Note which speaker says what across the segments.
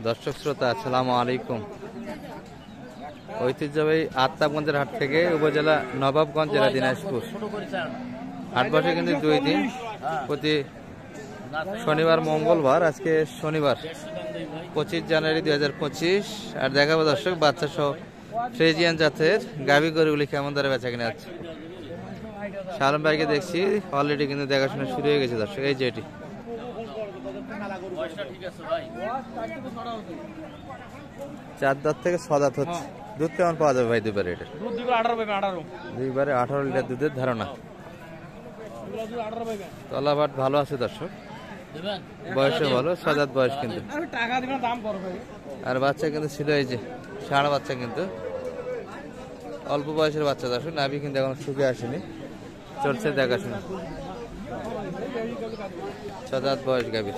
Speaker 1: দর্শক শ্রোতা আসসালামু আলাইকুম। ঐতিহ্যবাহী আত্মাবগঞ্জের হাট থেকে উপজেলা নবাবগঞ্জ জেলা দিনাজপুর হাট বসে কিন্তু 2 দিন, প্রতি শনিবার মঙ্গলবার। আজকে শনিবার 25 জানুয়ারি 2025। আর দেখাবো দর্শক বাচ্চা সহ ফ্রিজিয়ান জাতের গাভী গরুগুলি কেমন দরে বেচা কিনে আছে। শালম ভাইকে দেখছি অলরেডি কিন্তু দেখাশোনা শুরু হয়ে গেছে দর্শক। এই যে এটি 4 দাঁত থেকে 6 দাঁত হচ্ছে। দুধ কেমন পাওয়া যাবে ভাই দুবারে? এটা দুইবারে 18 লিটার দুধের ধারণা। তলাবাট ভালো আছে দর্শক, বয়সে ভালো, 6 দাঁত বয়স কিন্তু। আর বাচ্চা কিন্তু ছিল এই যে ষাঁড় বাচ্চা, কিন্তু অল্প বয়সের বাচ্চা দর্শক। নাভি কিন্তু এখন শুকিয়ে আসেনি, চলছে দেখাশোনা। 6 দাঁত বয়স গাভীর।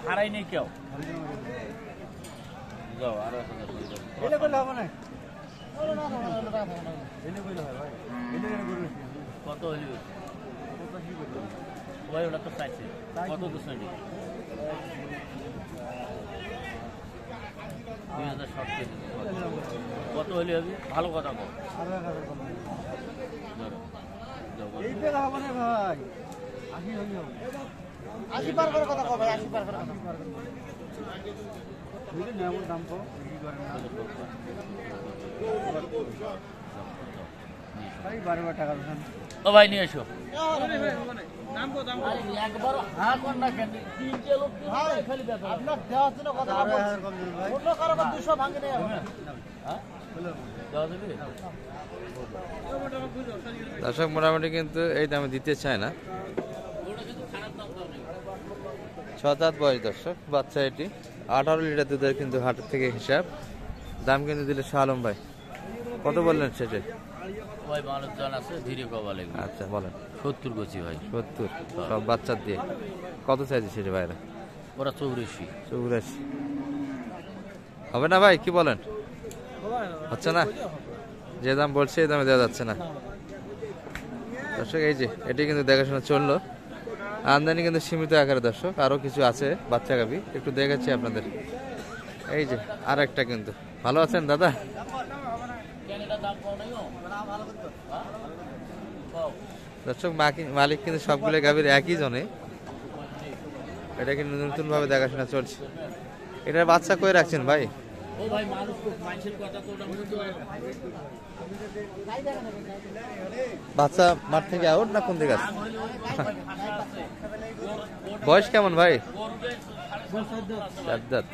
Speaker 2: হারাই নেই কেউ। কত হলি ভাই? ওটা তো চাইছে কত? 2000 কত হলি হবে? ভালো কথা বল। ভাই নিয়ে এসো।
Speaker 1: দর্শক মোটামুটি কিন্তু এই দামে দিতে চায় না। 6 দাঁত বয়স দর্শক বাচ্চা। এটি 18 লিটার দুধের কিন্তু হাটের থেকে হিসাব। দাম কিন্তু দিলে শালম ভাই কত বললেন সেটা?
Speaker 2: ভাই মানুষজন আছে ধীরে কবালে।
Speaker 1: আচ্ছা বলেন।
Speaker 2: 70 গছি ভাই।
Speaker 1: 70 সব বাচ্চা দিয়ে কত চাইছে সেটা ভাইরা?
Speaker 2: ওরা 84
Speaker 1: হবে না ভাই, কি বলেন? হচ্ছে না? যে দাম বলছে এই দামে দেওয়া যাচ্ছে না দর্শক। এই যে এটি কিন্তু দেখাশোনা চললো। আমদানি কিন্তু সীমিত আকারে দর্শক, আরো কিছু আছে বাচ্চা গাভী, একটু দেখাচ্ছি আপনাদের। এই যে আর একটা কিন্তু। ভালো আছেন দাদা? দর্শক মালিক কিন্তু সবগুলো গাভীর একই জনে। এটা কিন্তু নতুন ভাবে দেখাশোনা চলছে। এটার বাচ্চা কই রাখছেন ভাই? বাচ্চা মাঠ থেকে আউট না কোন দিকে আছে? বয়স কেমন ভাই? 4 দাঁত।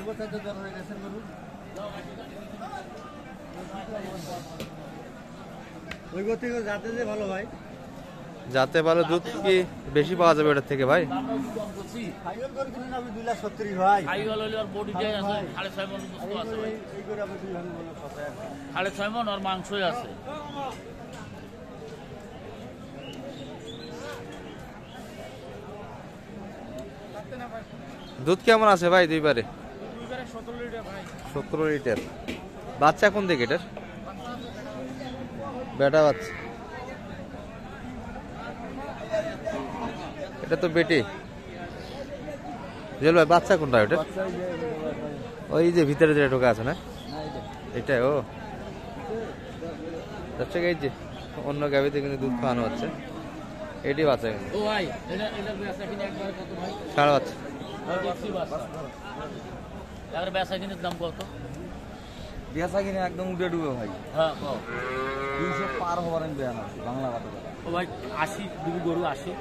Speaker 1: যাতে ভালো দুধ কি বেশি পাওয়া যাবে ওটার থেকে ভাই?
Speaker 2: 6.5 মণ আর মাংসই আছে।
Speaker 1: দুধ কেমন আছে ভাই দুইবারে? 17 লিটার। বাচ্চা কোন দিকে এটার? বেটা বাচ্চা। এটা তো বেটি। জেল ভাই বাচ্চা কোনটা ওটা? ওই যে ভিতরে যে ঢোকা আছে না, এটাই ও। দর্শক এই যে অন্য গাভিতে কিন্তু দুধ খাওয়ানো হচ্ছে, এটি বাচ্চা কিন্তু ষাঁড় বাচ্চা।
Speaker 2: এবারে বেচা কিনের দাম কত?
Speaker 3: বেচা কিনে একদম উঠে ডুবে ভাই।
Speaker 2: হ্যাঁ
Speaker 3: 200 পার হবার আমি বেয়ান আছি বাংলা কথা।
Speaker 2: ও ভাই 80 দিবি গরু 80।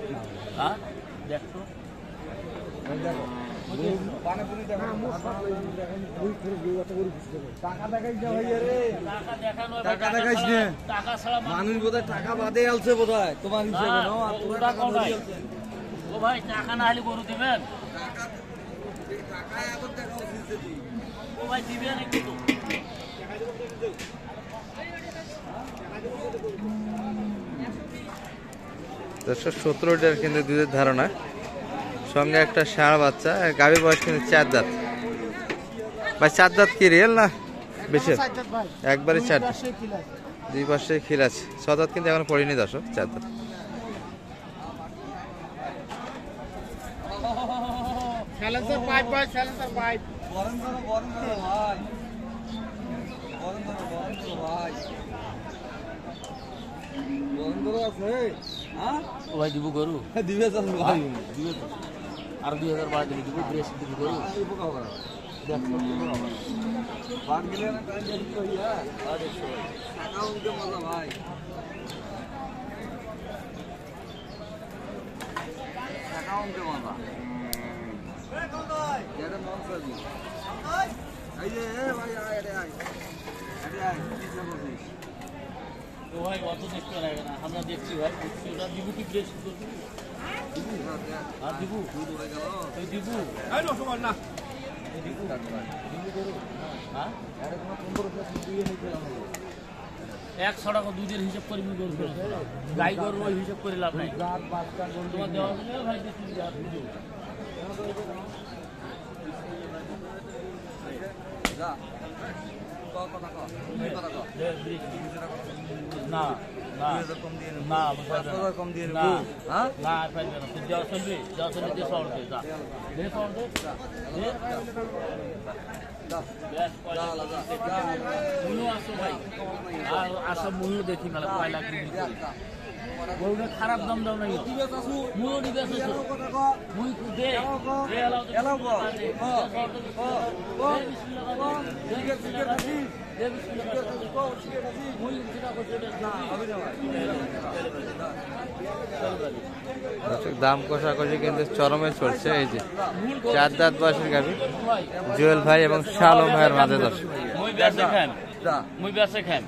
Speaker 2: হ্যাঁ দেখো
Speaker 3: মানুষ বোধহয় টাকা বাদে আলছে বোধহয় তোমার হিসেবে।
Speaker 2: ও ভাই টাকা না হলে গরু দিবেন? ও ভাই দিবেন একটু তো।
Speaker 1: দর্শক 17 লিটার কিন্তু দুধের ধারণা, সঙ্গে একটা ষাঁড় বাচ্চা। গাভীর বয়স কিন্তু 4 দাঁত। ভাই 4 দাঁত কি রিয়েল না বেশি? একবারে 4 দাঁত, দুই পাশে খিল আছে। 6 দাঁত কিন্তু এখন পড়িনি দর্শক, 4 দাঁত।
Speaker 2: ও ভাই দিব গরু
Speaker 3: দিবে ভাই,
Speaker 2: আর 2000 বাড়া দিবি দিব ব্রেস দিব গরু দেখো
Speaker 3: বাদ গেলে না টাইম দেন কইয়া আর টাকা উনকে মজা ভাই। টাকা উনকে মজা এটা মন সাজি। এই যে ভাই আরে আয় কি করছিস?
Speaker 2: ও ভাই কত দেখতে লাগে না, আমরা দেখছি ভাই দেখছি। ওটা দিব কি ব্রেস করবি? আর দিব
Speaker 3: দুধ উড়ে গেল।
Speaker 2: তুই দিব
Speaker 3: এই নো সমান না
Speaker 2: দিব গরু। হ্যাঁ
Speaker 3: আরে কোন 15 দিয়ে নিতে হবে।
Speaker 2: 100 টাকা দুধের হিসাব করে আমি গরু ফেরত দিলাম। গাই গরু ওই হিসাব করে লাভ নাই।
Speaker 3: রাত বাচ্চা গরু
Speaker 2: তোমার দেওয়া দিলে ভাই দেখি আর বুঝো
Speaker 3: যা কত টাকা কথা কো
Speaker 2: না না
Speaker 3: 2000 কম দিয়ে
Speaker 2: না
Speaker 3: 5000 কম দিয়ে
Speaker 2: না
Speaker 3: নেবো। হ্যাঁ
Speaker 2: না পাইবে না। তুই দেওয়া চলবি, দেওয়া চলবি দিয়ে সর দে যা দে সর দে দে
Speaker 3: যা
Speaker 2: বেশ পয়লা মুলো আসো ভাই। আর আসা মুলো দেখি মেলা পয়লা কিনি গরুটা খারাপ দাম দাও নাই মুলো দিবে আসো মুই দে দে এলাও তো
Speaker 3: এলাও গো
Speaker 1: দর্শক দাম কষাকষি কিন্তু চরমে চলছে। এই যে 4 দাঁত বয়সের গাভী জুয়েল ভাই এবং শালম ভাইয়ের মাঝে দর্শক।
Speaker 2: মুই বেচে খান
Speaker 3: যা
Speaker 2: মুই বেচে খান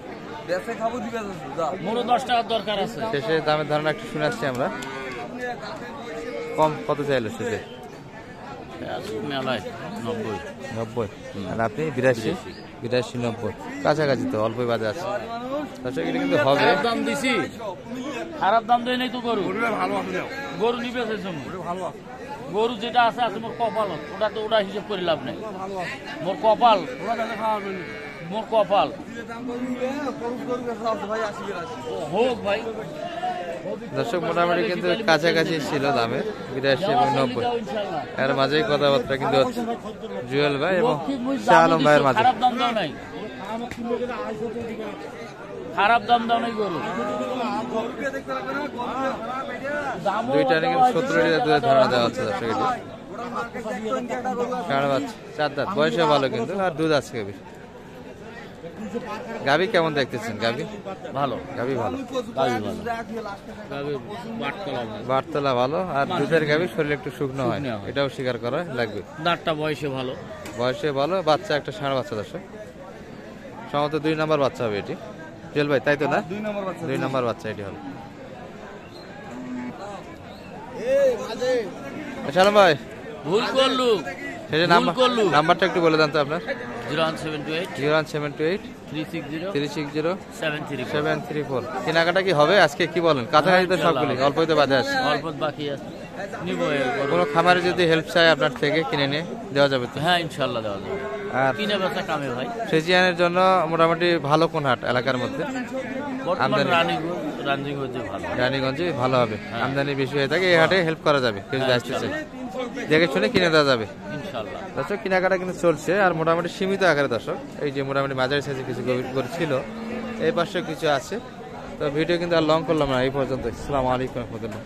Speaker 3: দেশে খাবো দিবে যা
Speaker 2: মোরও 10 টাকার দরকার আছে।
Speaker 1: শেষে দামের ধারণা একটু শোনাচ্ছি আমরা। কম কত চাইলো শেষে?
Speaker 2: মেলায় 90
Speaker 1: 90। আর আপনি 82, 90 কাছাকাছি তো, অল্পই বাজে আছে দর্শক। এটা কিন্তু হবে।
Speaker 2: খারাপ দাম দিছি, খারাপ দাম দেয় নাই তো গরু ভালো আছে। গরু নিবে ভালো আছে। গরু যেটা আছে আছে মোর কপাল, ওটা তো ওটা হিসাব করে লাভ নাই। মোর কপাল মোর কপাল হোক ভাই।
Speaker 1: দর্শক মোটামুটি কিন্তু কাছাকাছি ছিল দামে, 82 এবং 90 এর মাঝেই কথাবার্তা কিন্তু হচ্ছে জুয়েল ভাই এবং শাহ আলম ভাইয়ের মাঝে।
Speaker 2: খারাপ দাম দাও নাই, খারাপ দাম দাও নাই গরু।
Speaker 1: দুইটা কিন্তু 17 লিটার দুধের ধারণা দেওয়া হচ্ছে দর্শক। এটি ষাঁড় বাচ্চা 4 দাঁত, বয়সে ভালো কিন্তু, আর দুধ আছে গাভীর। গাভী কেমন দেখতেছেন? গাভী
Speaker 2: ভালো,
Speaker 1: গাভী ভালো,
Speaker 2: বাটতলা
Speaker 1: বাটতলা ভালো, আর দুধের গাভী শরীর একটু শুকনো হয়, এটাও স্বীকার করা লাগবে।
Speaker 2: দাঁতটা বয়সে ভালো,
Speaker 1: বয়সে ভালো, বাচ্চা একটা ষাঁড় বাচ্চা দর্শক। সম্ভবত 2 নম্বর বাচ্চা হবে এটি জুয়েল ভাই, তাই তো না? 2 নম্বর বাচ্চা এটি হবে। শালম ভাই
Speaker 2: ভুল করলু
Speaker 1: শেষে নাম্বারটা একটু বলে দেন তো আপনার।
Speaker 2: 01728
Speaker 1: 01728
Speaker 2: 360
Speaker 1: 360
Speaker 2: 734।
Speaker 1: 734। কেনাকাটা কি হবে আজকে? কি বলেন? কাছাকাছি তো সবগুলি, অল্পই তো বাজে আছে।
Speaker 2: অল্প বাকি আছে, নিব।
Speaker 1: কোনো খামারে যদি হেল্প চাই আপনার থেকে, কিনে নিয়ে দেওয়া যাবে তো?
Speaker 2: হ্যাঁ ইনশাল্লাহ দেওয়া যাবে।
Speaker 1: আর
Speaker 2: কিনে বেচা কামে ভাই।
Speaker 1: ফ্রিজিয়ানের জন্য মোটামুটি ভালো কোন হাট এলাকার মধ্যে?
Speaker 2: বর্তমান রানিগঞ্জে ভালো,
Speaker 1: রানীগঞ্জে ভালো হবে, আমদানি বেশি হয়ে থাকে। এই হাটে হেল্প করা যাবে, কেউ যদি আসতে চায় দেখে শুনে কিনে দেওয়া যাবে
Speaker 2: ইনশাল্লাহ।
Speaker 1: দর্শক কেনাকাটা কিন্তু চলছে, আর মোটামুটি সীমিত আকারে দর্শক। এই যে মোটামুটি মাঝারি সাইজে কিছু গরু ছিল, এই পাশে কিছু আছে। তো ভিডিও কিন্তু আর লং করলাম না, এই পর্যন্ত। আসসালামু আলাইকুম রহমতুল্লাহ।